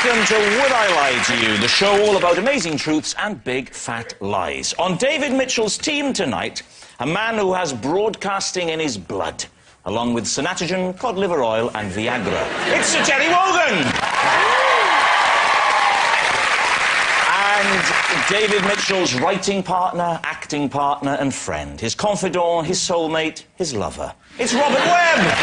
Welcome to Would I Lie to You, the show all about amazing truths and big fat lies. On David Mitchell's team tonight, a man who has broadcasting in his blood, along with Synatogen, cod liver oil and Viagra. It's Sir Terry Wogan! And David Mitchell's writing partner, acting partner and friend, his confidant, his soulmate, his lover. It's Robert Webb!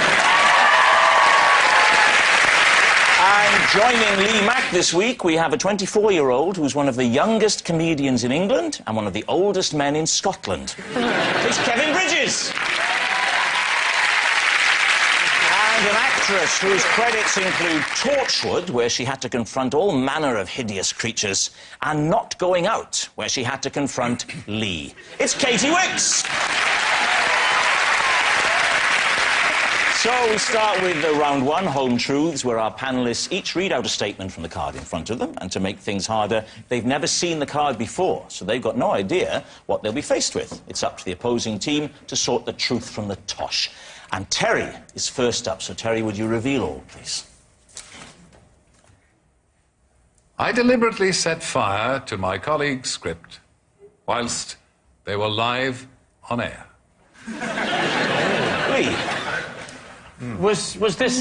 And joining Lee Mack this week, we have a 24-year-old who's one of the youngest comedians in England and one of the oldest men in Scotland. It's Kevin Bridges! And an actress whose credits include Torchwood, where she had to confront all manner of hideous creatures, and Not Going Out, where she had to confront Lee. It's Katy Wicks! So we start with round one, Home Truths, where our panellists each read out a statement from the card in front of them, and to make things harder, they've never seen the card before, so they've got no idea what they'll be faced with. It's up to the opposing team to sort the truth from the tosh. And Terry is first up, so Terry, would you reveal all, please? I deliberately set fire to my colleague's script whilst they were live on air. Lee? Was this,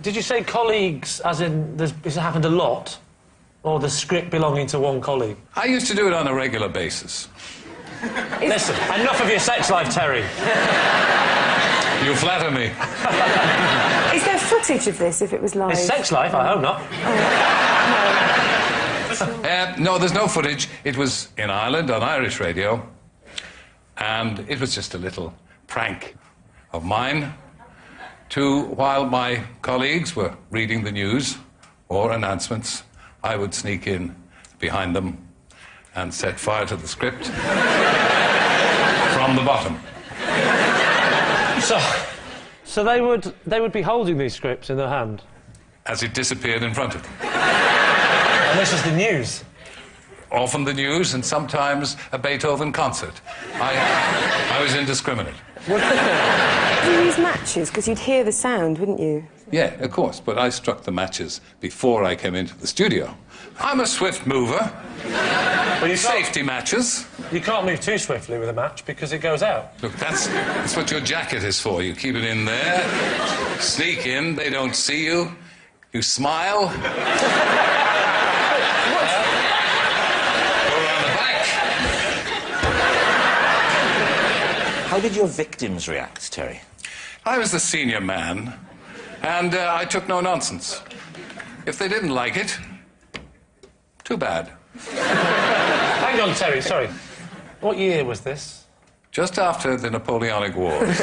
did you say colleagues, as in, this happened a lot? Or the script belonging to one colleague? I used to do it on a regular basis. Listen, enough of your sex life, Terry. You flatter me. Is there footage of this, if it was live? His sex life? I hope not. No, there's no footage. It was in Ireland on Irish radio, and it was just a little prank of mine while my colleagues were reading the news or announcements, I would sneak in behind them and set fire to the script from the bottom. So they would be holding these scripts in their hand? As it disappeared in front of them. And this is the news? Often the news, and sometimes a Beethoven concert. I was indiscriminate. Did you use matches? Because you'd hear the sound, wouldn't you? Yeah, of course, but I struck the matches before I came into the studio. I'm a swift mover. Well, Safety matches. You can't move too swiftly with a match because it goes out. Look, that's what your jacket is for. You keep it in there, sneak in, they don't see you, you smile. How did your victims react, Terry? I was the senior man, and I took no nonsense. If they didn't like it, too bad. Hang on, Terry, sorry. What year was this? Just after the Napoleonic Wars.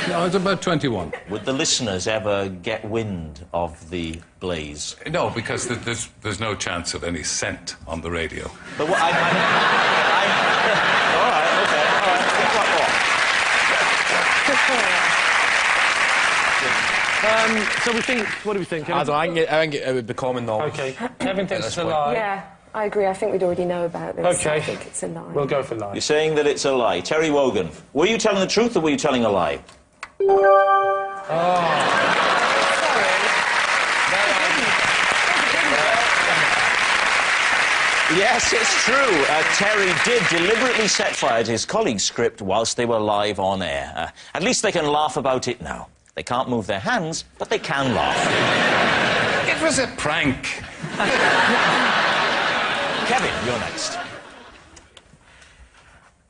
No, I was about 21. Would the listeners ever get wind of the blaze? No, because there's no chance of any scent on the radio. But what, all right, okay, all right. So we think... What do we think, Kevin? I think it would be common knowledge. OK. Kevin thinks it's a lie. Yeah, I agree. I think we'd already know about this. OK. I think it's a lie. We'll go for lie. You're saying that it's a lie. Terry Wogan, were you telling the truth or were you telling a lie? Yes, it's true. Terry did deliberately set fire to his colleague's script whilst they were live on air. At least they can laugh about it now. They can't move their hands, but they can laugh. It was a prank. Kevin, you're next.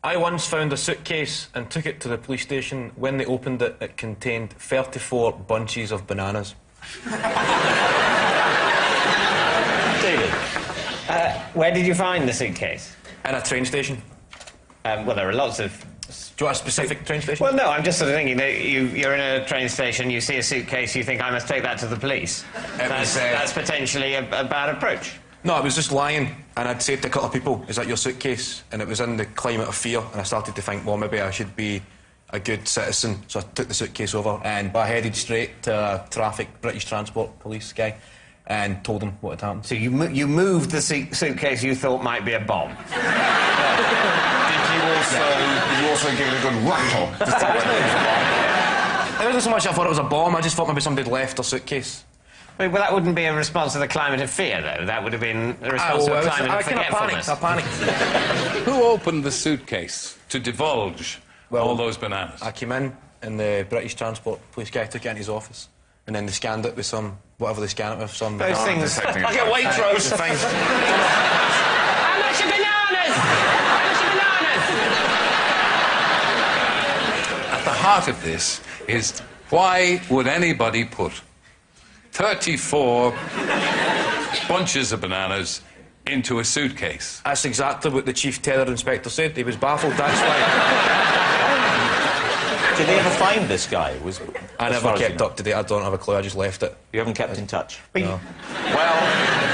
I once found a suitcase and took it to the police station. When they opened it, it contained 34 bunches of bananas. David. Where did you find the suitcase? In a train station. Well, there are lots of... Do you want a specific train station? Well, no, I'm just sort of thinking that you're in a train station, you see a suitcase, you think, I must take that to the police. That's potentially a bad approach. No, I was just lying, and I'd said to a couple of people, is that your suitcase? And it was in the climate of fear, and I started to think, well, maybe I should be a good citizen. So I took the suitcase over, and I headed straight to a British Transport Police guy, and told him what had happened. So you moved the suitcase you thought might be a bomb? Did you also give it a good rattle? wasn't so much I thought it was a bomb, I just thought maybe somebody had left their suitcase. Well, that wouldn't be a response to the climate of fear, though. That would have been a response to a climate of forgetfulness. I panicked. Who opened the suitcase to divulge all those bananas? I came in and the British Transport Police guy took it into his office, and then they scanned it with some, whatever they scan it with, some... Those things... Like a Waitrose. How much are bananas? How much are bananas? At the heart of this is, why would anybody put 34 bunches of bananas into a suitcase? That's exactly what the Chief Terror Inspector said. He was baffled, that's why. Did they ever find this guy? I never kept up to date, I don't have a clue, I just left it. You haven't kept in touch? No. Well,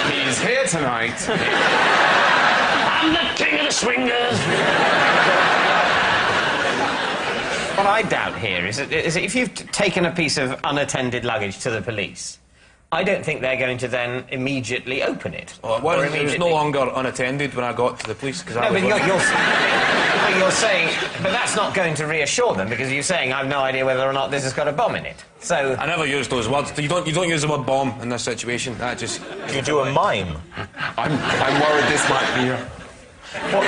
he's here tonight. I'm the king of the swingers. What I doubt here is that if you've taken a piece of unattended luggage to the police, I don't think they're going to then immediately open it. Oh, it was no longer unattended when I got to the police. No, but you're saying... But that's not going to reassure them, because you're saying, I've no idea whether or not this has got a bomb in it. So... I never used those words. You don't use the word bomb in this situation. That just... You do a mime. I'm worried this might be a... What?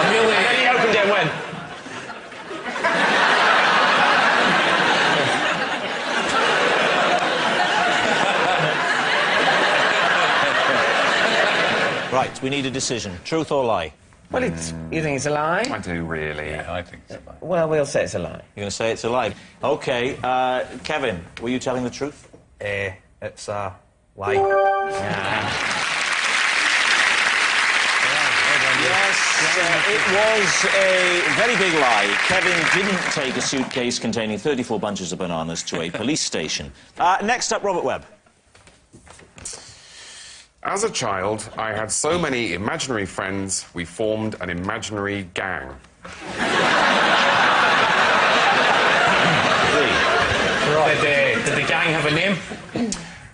I'm really... And then he opened it when? Right, we need a decision. Truth or lie? Well, you think it's a lie? I do, really. Yeah, I think so. Well, we'll say it's a lie. You're going to say it's a lie. OK, Kevin, were you telling the truth? It's a lie. Yes, it was a very big lie. Kevin didn't take a suitcase containing 34 bunches of bananas to a police station. Next up, Robert Webb. As a child, I had so many imaginary friends, we formed an imaginary gang. Did the gang have a name?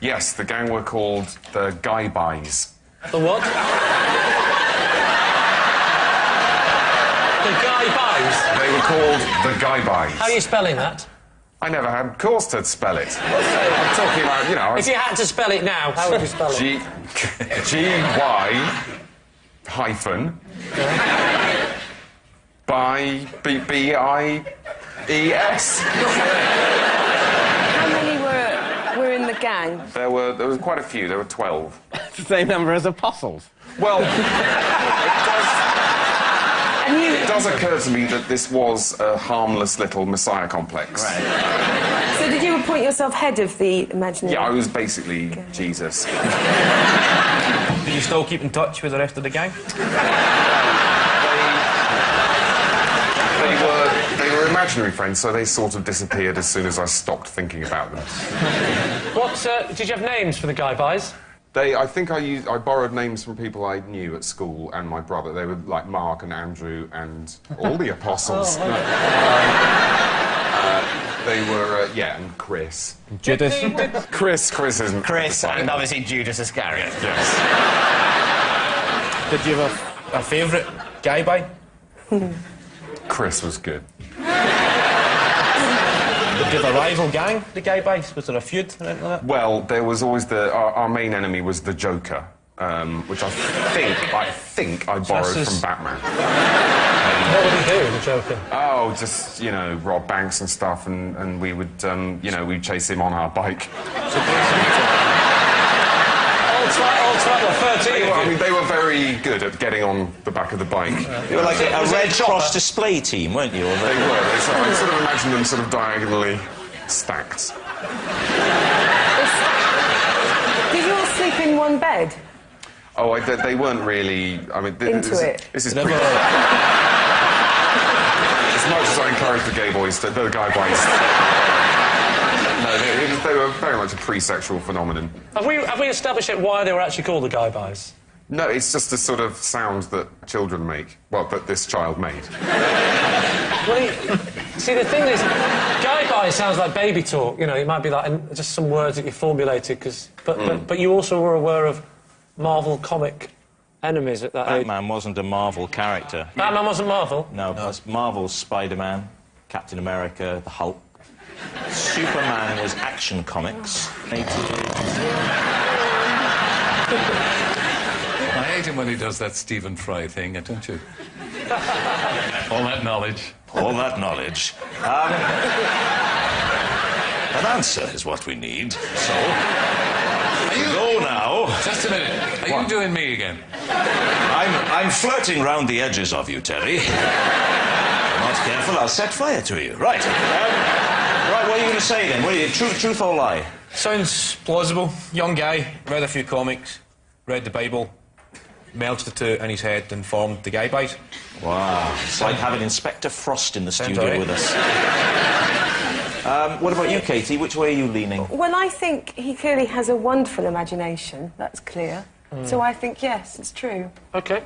Yes, the gang were called the Guy-Buys. The what? The Guy-Buys? They were called the Guy-Buys. How are you spelling that? I never had cause to spell it. I'm talking about, you know... If you had to spell it now, how would you spell it? G-Y hyphen by B-I-E-S. How many were in the gang? There was quite a few. There were 12. The same number as apostles. Well, it does occur to me that this was a harmless little messiah complex. Right. So did you appoint yourself head of the imaginary... Yeah, I was basically Jesus. Do you still keep in touch with the rest of the gang? They were imaginary friends, so they sort of disappeared as soon as I stopped thinking about them. What, did you have names for the Guy-Buys? I think I borrowed names from people I knew at school and my brother. They were like Mark and Andrew and all the apostles. They were, and Chris. Judas. Chris isn't... Chris and obviously Judas Iscariot. Yes. Did you have a favourite Guy-Buy? Chris was good. Did you have a rival gang, the Guy-Buys? Was there a feud or anything like that? Well, there was always our main enemy was the Joker, which I think I borrowed from Batman. What would he do, the Joker? Oh, just, you know, rob banks and stuff, and we would, we'd chase him on our bike. All 13 They were very good at getting on the back of the bike. You were like a Red Cross display team, weren't you? They were. I sort of imagined them sort of diagonally stacked. Did you all sleep in one bed? Oh, they weren't really... I mean... Into it? This is pretty... As much as I encourage the gay boys, the Guy-Buys... No, they were very much a pre-sexual phenomenon. Have we established yet why they were actually called the Guy-Buys? No, it's just the sort of sound that children make. Well, that this child made. Well, see, the thing is, Guy-Buy sounds like baby talk. You know, it might be like just some words that you formulated, but you also were aware of Marvel comic enemies at that age. Batman wasn't a Marvel character. Batman wasn't Marvel? No, that's Marvel's Spider-Man, Captain America, the Hulk, Superman was Action Comics. I hate him when he does that Stephen Fry thing, don't you? All that knowledge. All that knowledge. An answer is what we need. So, go now. Just a minute. Are you doing me again? I'm flirting round the edges of you, Terry. If you're not careful, I'll set fire to you. Right. Right, what are you going to say then? What are you, truth or lie? Sounds plausible. Young guy, read a few comics, read the Bible, merged the two in his head and formed the Guy Buys. Wow. It's like having Inspector Frost in the studio right. with us. What about you, Katy? Which way are you leaning? Well, I think he clearly has a wonderful imagination. That's clear. So I think, yes, it's true. OK.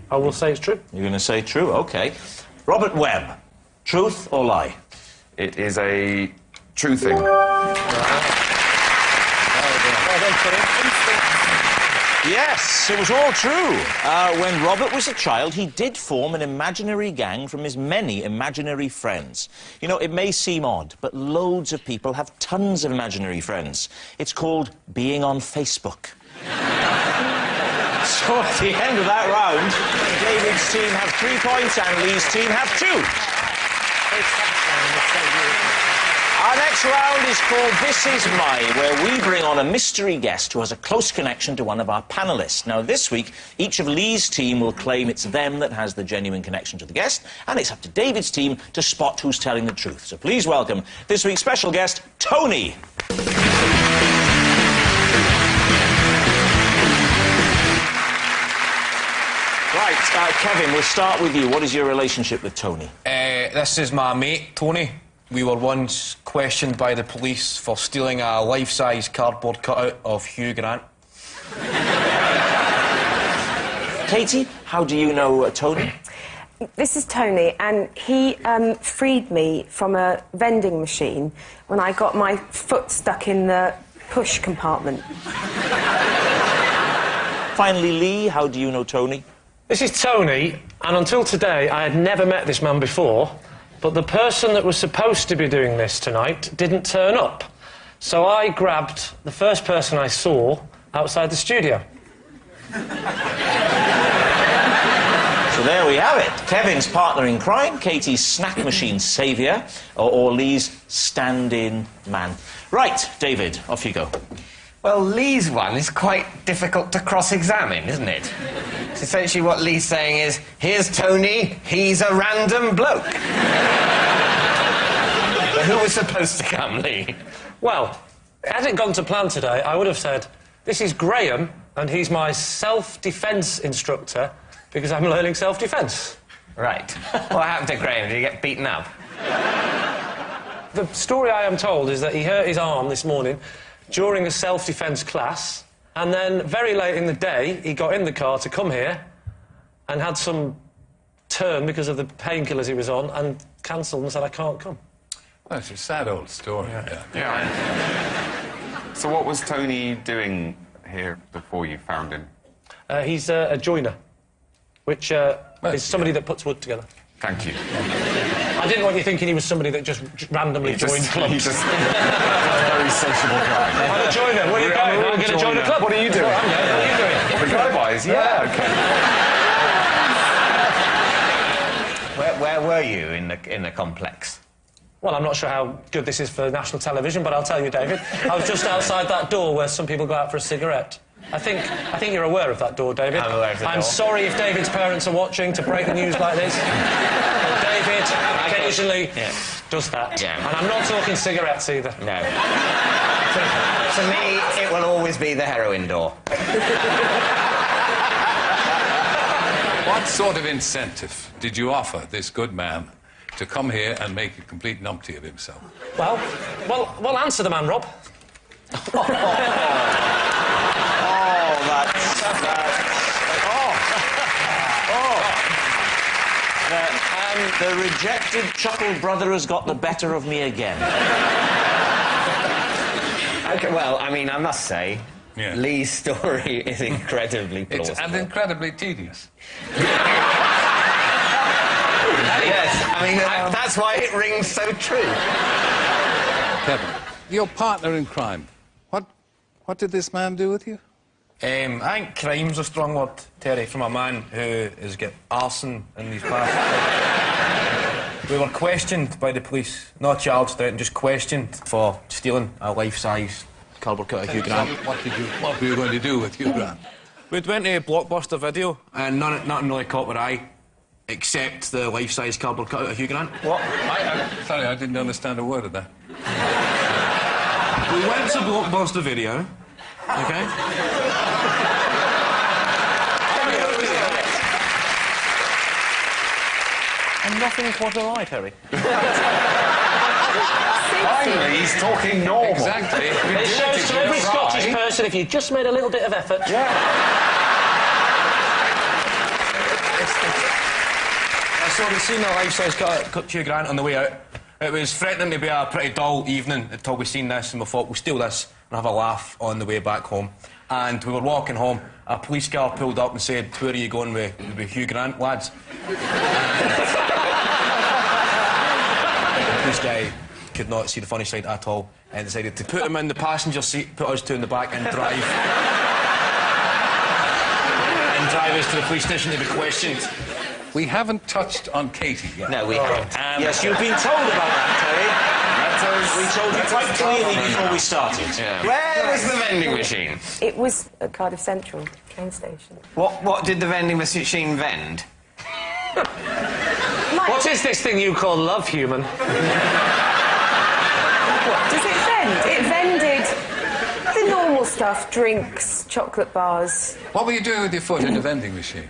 I will say it's true. You're going to say true? OK. Robert Webb, truth or lie? It is a true thing. Yes, it was all true. When Robert was a child, he did form an imaginary gang from his many imaginary friends. You know, it may seem odd, but loads of people have tons of imaginary friends. It's called being on Facebook. So at the end of that round, David's team have 3 points and Lee's team have 2. Our next round is called This Is Mine, where we bring on a mystery guest who has a close connection to one of our panellists. Now, this week, each of Lee's team will claim it's them that has the genuine connection to the guest, and it's up to David's team to spot who's telling the truth. So please welcome this week's special guest, Tony. Right, Kevin, we'll start with you. What is your relationship with Tony? This is my mate, Tony. We were once questioned by the police for stealing a life-size cardboard cutout of Hugh Grant. Katy, how do you know Tony? This is Tony, and he freed me from a vending machine when I got my foot stuck in the push compartment. Finally, Lee, how do you know Tony? This is Tony, and until today, I had never met this man before, but the person that was supposed to be doing this tonight didn't turn up. So I grabbed the first person I saw outside the studio. So there we have it. Kevin's partner in crime, Katy's snack machine saviour, or Lee's stand-in man. Right, David, off you go. Well, Lee's one is quite difficult to cross-examine, isn't it? So essentially what Lee's saying is, here's Tony, he's a random bloke. But who was supposed to come, Lee? Well, had it gone to plan today, I would have said, this is Graham, and he's my self-defence instructor, because I'm learning self-defence. Right. What happened to Graham? Did he get beaten up? The story I am told is that he hurt his arm this morning during a self-defence class, and then very late in the day, he got in the car to come here and had some turn because of the painkillers he was on and cancelled and said, I can't come. Well, it's a sad old story. Yeah. So what was Tony doing here before you found him? He's a joiner, which is somebody that puts wood together. Thank you. I didn't want you thinking he was somebody that just randomly joined clubs. He's just a very sociable guy. I'm a joiner. Where are you going? I'm going to join a club. What are you doing? What are you doing? The guy buys, yeah, okay. Where were you in the complex? Well, I'm not sure how good this is for national television, but I'll tell you, David. I was just outside that door where some people go out for a cigarette. I think you're aware of that door, David. I'm aware of the door. I'm sorry if David's parents are watching to break the news like this. But David occasionally does that. Yeah. And I'm not talking cigarettes either. No. To me, it will always be the heroin door. What sort of incentive did you offer this good man to come here and make a complete numpty of himself? Well, answer the man, Rob. The rejected Chuckle brother has got the better of me again. Okay, well, I mean, I must say, Lee's story is incredibly plausible. It's incredibly tedious. Yes, I mean, that's why it rings so true. Kevin, your partner in crime, what did this man do with you? I think crime's a strong word, Terry, from a man who has got arson in his past. We were questioned by the police, not charged out, and just questioned for stealing a life-size cardboard cutout of Hugh Grant. What were you going to do with Hugh Grant? We'd went to Blockbuster Video, and nothing really caught our eye, except the life-size cardboard cutout of Hugh Grant. What? Sorry, I didn't understand a word of that. We went to Blockbuster Video, okay? And nothing caught our eye, Terry. Finally, he's talking normal. Exactly. It shows to every Scottish person if you just made a little bit of effort. Yeah. So we'd seen the life-size cut Hugh Grant on the way out. It was threatening to be a pretty dull evening until we seen this, and we thought, we'll steal this and have a laugh on the way back home. And we were walking home, a police car pulled up and said, "Where are you going with Hugh Grant, lads?" The police guy could not see the funny side at all and decided to put him in the passenger seat, put us two in the back and drive. And drive us to the police station to be questioned. We haven't touched on Katy yet. No, we haven't. Yes, you've been told about that, Terry. We told you quite clearly before we started. Yeah. Where was the vending machine? It was at Cardiff Central train station. What did the vending machine vend? What is this thing you call love, human? What does it vend? It vended the normal stuff, drinks, chocolate bars. What were you doing with your foot in the vending machine?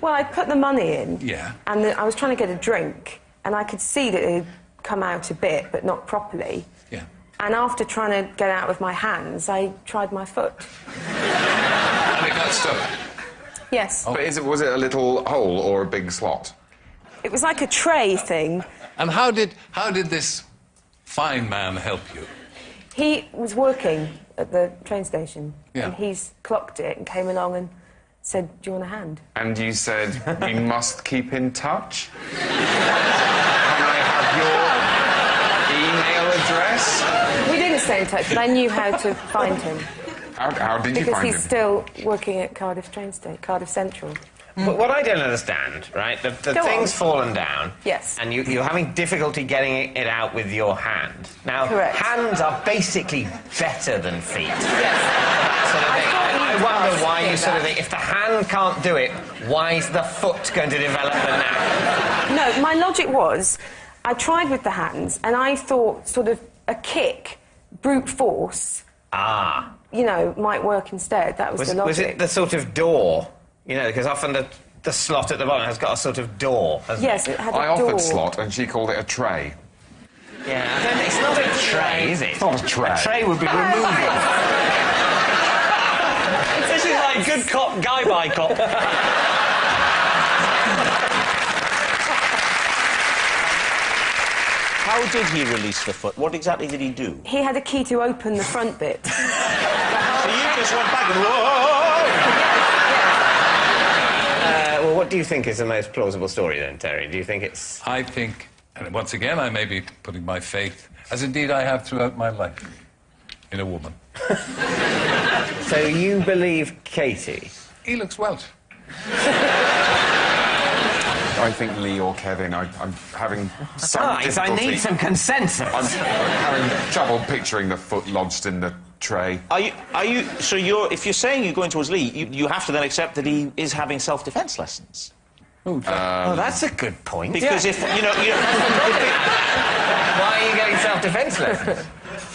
Well, I put the money in. Yeah. And I was trying to get a drink, and I could see that it had come out a bit, but not properly. Yeah. And after trying to get out with my hands, I tried my foot. And it got stuck. Yes. But was it a little hole or a big slot? It was like a tray thing. And how did this fine man help you? He was working at the train station, Yeah. and he's clocked it and came along and said, "Do you want a hand?" And you said, "We must keep in touch"? Can I have your email address? We didn't stay in touch, but I knew how to find him. How did you Because find he's him? still working at Cardiff train station, Cardiff Central. But what I don't understand, right? The Go thing's on. fallen down. Yes. And you're having difficulty getting it out with your hand. Now, Correct. hands are basically better than feet. Yes. Sort of thing. thought I you'd wonder ask why me you sort of that. think, if the hand can't do it, why is the foot going to develop the knack? No, my logic was, I tried with the hands, and I thought sort of a kick, brute force, Ah. you know, might work instead. That was the logic. Was it the sort of door? You know, because often the slot at the bottom has got a sort of door, hasn't Yes, it had a I door. offered slot and she called it a tray. it? Yeah. It's not a tray, is it? It's not a tray. A tray would be removable. This is like good cop, guy by cop. How did he release the foot? What exactly did he do? He had a key to open the front bit. So you just went back and whoa! Well, what do you think is the most plausible story then, Terry? Do you think it's... I think, and once again, I may be putting my faith, as indeed I have throughout my life, in a woman. So you believe Katy? He looks Welsh. I think Lee or Kevin. I'm having some Guys, I difficulty. need some consensus. I'm having trouble picturing the foot lodged in the tray. So if you're saying you're going towards Lee, you have to then accept that he is having self-defence lessons. Oh, that's a good point. Because if, Why are you getting self-defence lessons?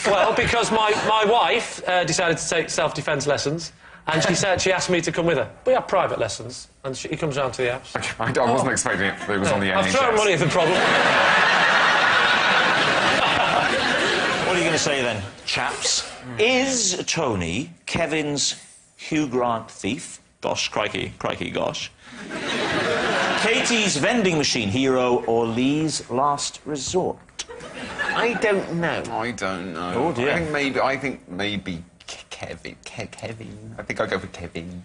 Well, because my wife decided to take self-defence lessons, and she asked me to come with her. We have private lessons, and he comes round to the house. I wasn't expecting it. It was on the NHS. I've thrown money at the problem. what are you going to say then, chaps? Is Tony Kevin's Hugh Grant thief? Gosh, crikey, gosh. Katy's vending machine hero or Lee's last resort? I don't know. I don't know. Oh, dear. I think maybe Kevin. Kevin. I think I'll go for Kevin.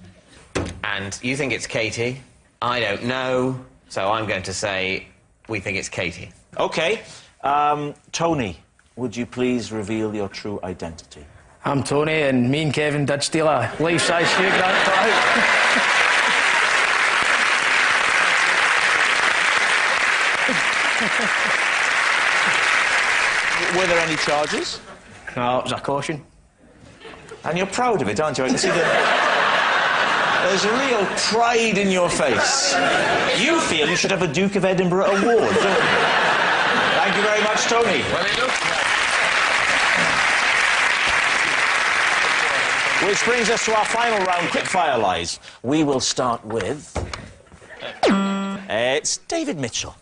And you think it's Katy? I don't know. So I'm going to say we think it's Katy. OK. Tony, would you please reveal your true identity? I'm Tony, and me and Kevin did steal a life-size Hugh Grant cutout. Were there any charges? No, it was a caution. And you're proud of it, aren't you? I can see that there's a real pride in your face. You feel you should have a Duke of Edinburgh award, don't you? Thank you very much, Tony. Which brings us to our final round, quickfire lies. We will start with... it's David Mitchell.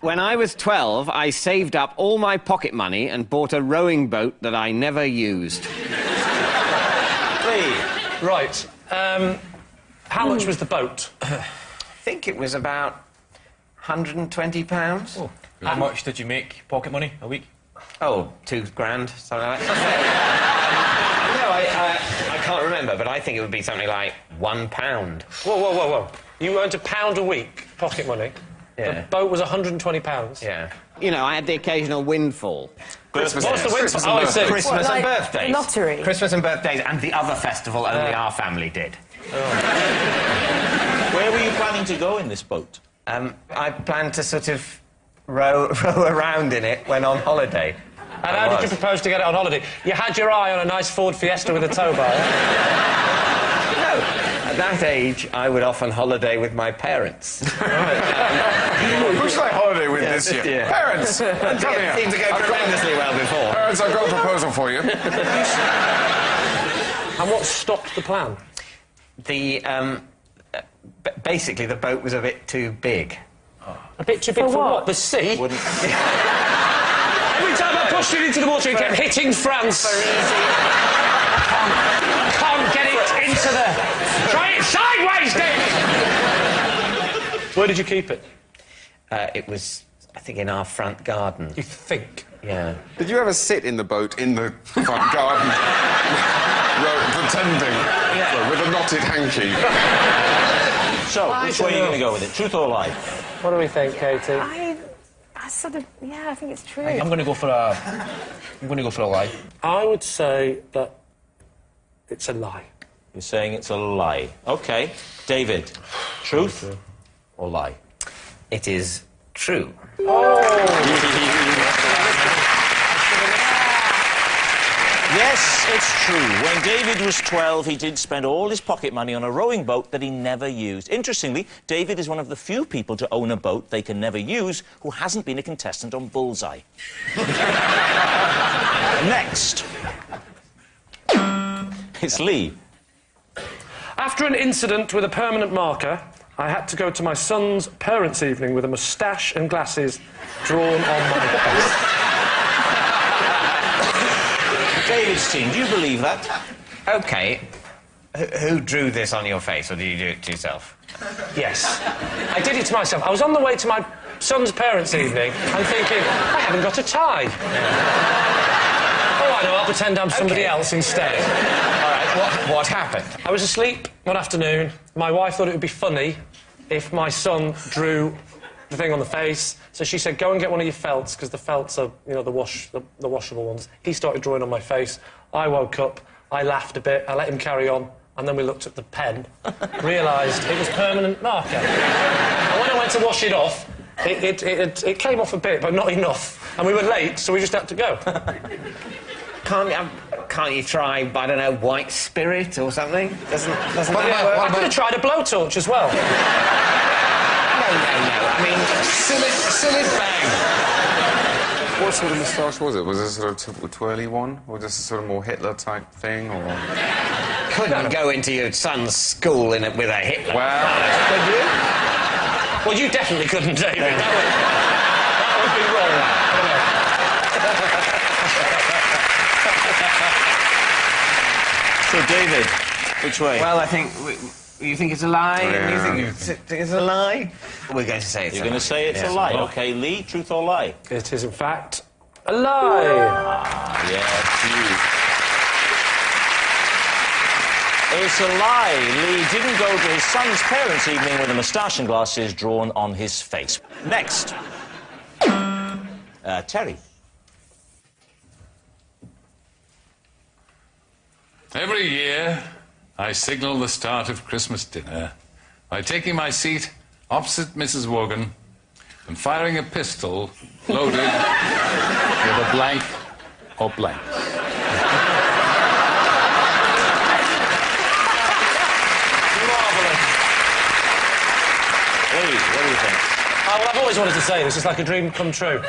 When I was 12, I saved up all my pocket money and bought a rowing boat that I never used. Lee. Right. How much was the boat? I think it was about £120. Oh. How much did you make pocket money a week? Oh, £2,000, something like that. No, I can't remember, but I think it would be something like £1. Whoa. You earned £1 a week, pocket money. Yeah. The boat was £120. Yeah. You know, I had the occasional windfall. Christmas. What's the windfall? Oh, I see. Christmas What, and like birthdays. lottery? Christmas and birthdays, and the other festival only our family did. Where were you planning to go in this boat? I planned to sort of row around in it when on holiday. And how did you propose to get it on holiday? You had your eye on a nice Ford Fiesta with a tow bar. No, at that age, I would often holiday with my parents. Who should I holiday with this year? Yeah. Parents! Come It here. seemed to go tremendously well before. Parents, I've got a proposal for you. And what stopped the plan? Basically, the boat was a bit too big. A bit too big for what? The sea? Wouldn't... Every time I pushed it into the water, it kept hitting France. Can't get it into the... Try it sideways, Dave! Where did you keep it? It was, I think, in our front garden. You think? Yeah. Did you ever sit in the boat in the front garden, pretending, with a knotted hanky? So, which way are you going to go with it? Truth or lie? What do we think, Katy? I sort of... Yeah, I think it's true. I'm going to go for a... lie. I would say that it's a lie. You're saying it's a lie. OK. David, truth or lie? It is true. Yes, it's true. When David was 12, he did spend all his pocket money on a rowing boat that he never used. Interestingly, David is one of the few people to own a boat they can never use who hasn't been a contestant on Bullseye. Next. It's Lee. After an incident with a permanent marker, I had to go to my son's parents' evening with a moustache and glasses drawn on my face. David's team, do you believe that? OK. Who drew this on your face, or did you do it to yourself? Yes. I did it to myself. I was on the way to my son's parents' evening and thinking, I haven't got a tie. Oh, I know, I'll pretend I'm somebody else instead. All right, what happened? I was asleep one afternoon. My wife thought it would be funny if my son drew the thing on the face. So she said, go and get one of your felts, because the felts are, you know, the washable ones. He started drawing on my face. I woke up, I laughed a bit, I let him carry on, and then we looked at the pen, realised it was permanent marker. And when I went to wash it off, it came off a bit, but not enough. And we were late, so we just had to go. Can't you try, I don't know, white spirit or something? Doesn't that work? I could have tried a blowtorch as well. No. I mean, silly bang. What sort of moustache was it? Was it a sort of typical twirly one? Or just a sort of more Hitler-type thing, or...? Couldn't go into your son's school with a Hitler. Well... Could you? Well, you definitely couldn't, David. That would be wrong. So, David, which way? Well, I think... You think it's a lie? Yeah. You think it's a lie? We're going to say it's You're a going lie. to say it's a lie. OK, Lee, truth or lie? It is, in fact, a lie. Yes, you. It's a lie. Lee didn't go to his son's parents' evening with a moustache and glasses drawn on his face. Next. Terry. Every year, I signal the start of Christmas dinner by taking my seat opposite Mrs. Wogan and firing a pistol loaded with a blank or blank. Lee, what do you think? Oh, well, I've always wanted to say this. It's like a dream come true.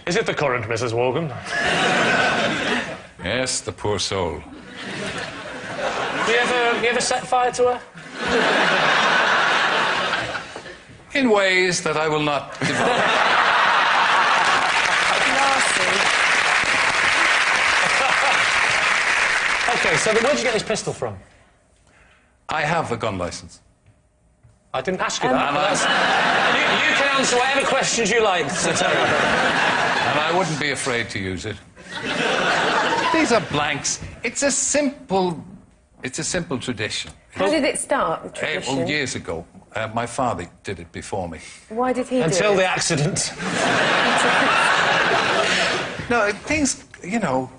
Is it the current Mrs. Wogan? Yes, the poor soul. You ever set fire to her? In ways that I will not divulge. OK, so where'd you get this pistol from? I have a gun licence. I didn't ask you that. You can answer whatever questions you like, Sir Terry. And I wouldn't be afraid to use it. These are blanks. It's a simple tradition. How did it start, the tradition? Well, years ago. My father did it before me. Why did he do it? Until the accident. No, things, you know,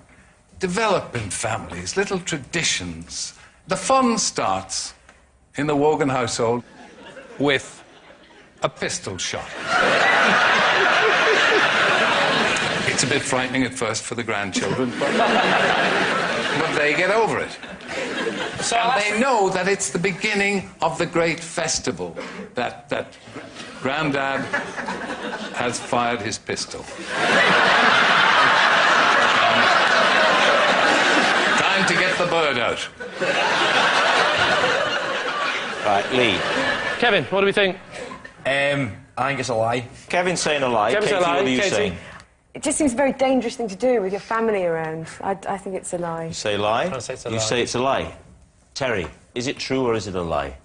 develop in families, little traditions. The fun starts in the Wogan household with a pistol shot. It's a bit frightening at first for the grandchildren, but they get over it. So and they know that it's the beginning of the great festival, that Grandad has fired his pistol. Time to get the bird out. Right, Lee. Kevin, what do we think? I think it's a lie. Kevin's saying a lie. Kevin's Katy, a lie. what are you Katy? saying? It just seems a very dangerous thing to do with your family around. I think it's a lie. You say lie? I say it's a you lie. say it's a lie. Terry, is it true or is it a lie?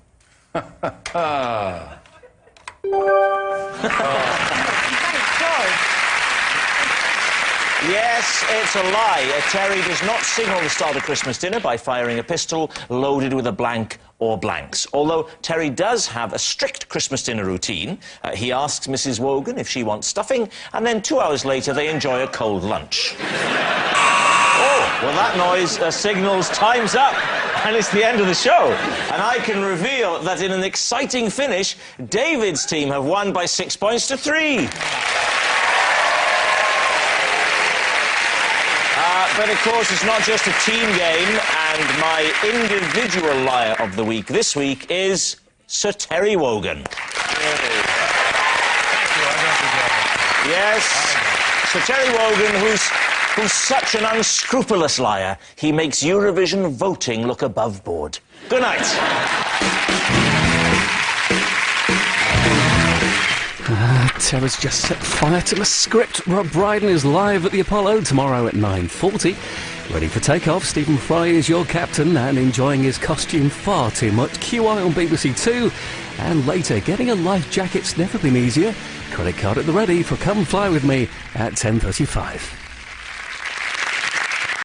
Yes, it's a lie. Terry does not signal the start of Christmas dinner by firing a pistol loaded with a blank or blanks. Although Terry does have a strict Christmas dinner routine. He asks Mrs. Wogan if she wants stuffing, and then 2 hours later they enjoy a cold lunch. Oh, well, that noise signals time's up, and it's the end of the show. And I can reveal that in an exciting finish, David's team have won by 6 points to 3. But, of course, it's not just a team game, and my individual liar of the week this week is Sir Terry Wogan. Yes, Sir Terry Wogan, who's such an unscrupulous liar, he makes Eurovision voting look above board. Good night. Terry's just set fire to the script. Rob Brydon is live at the Apollo tomorrow at 9:40. Ready for takeoff, Stephen Fry is your captain and enjoying his costume far too much. QI on BBC Two. And later, getting a life jacket's never been easier. Credit card at the ready for Come Fly With Me at 10:35.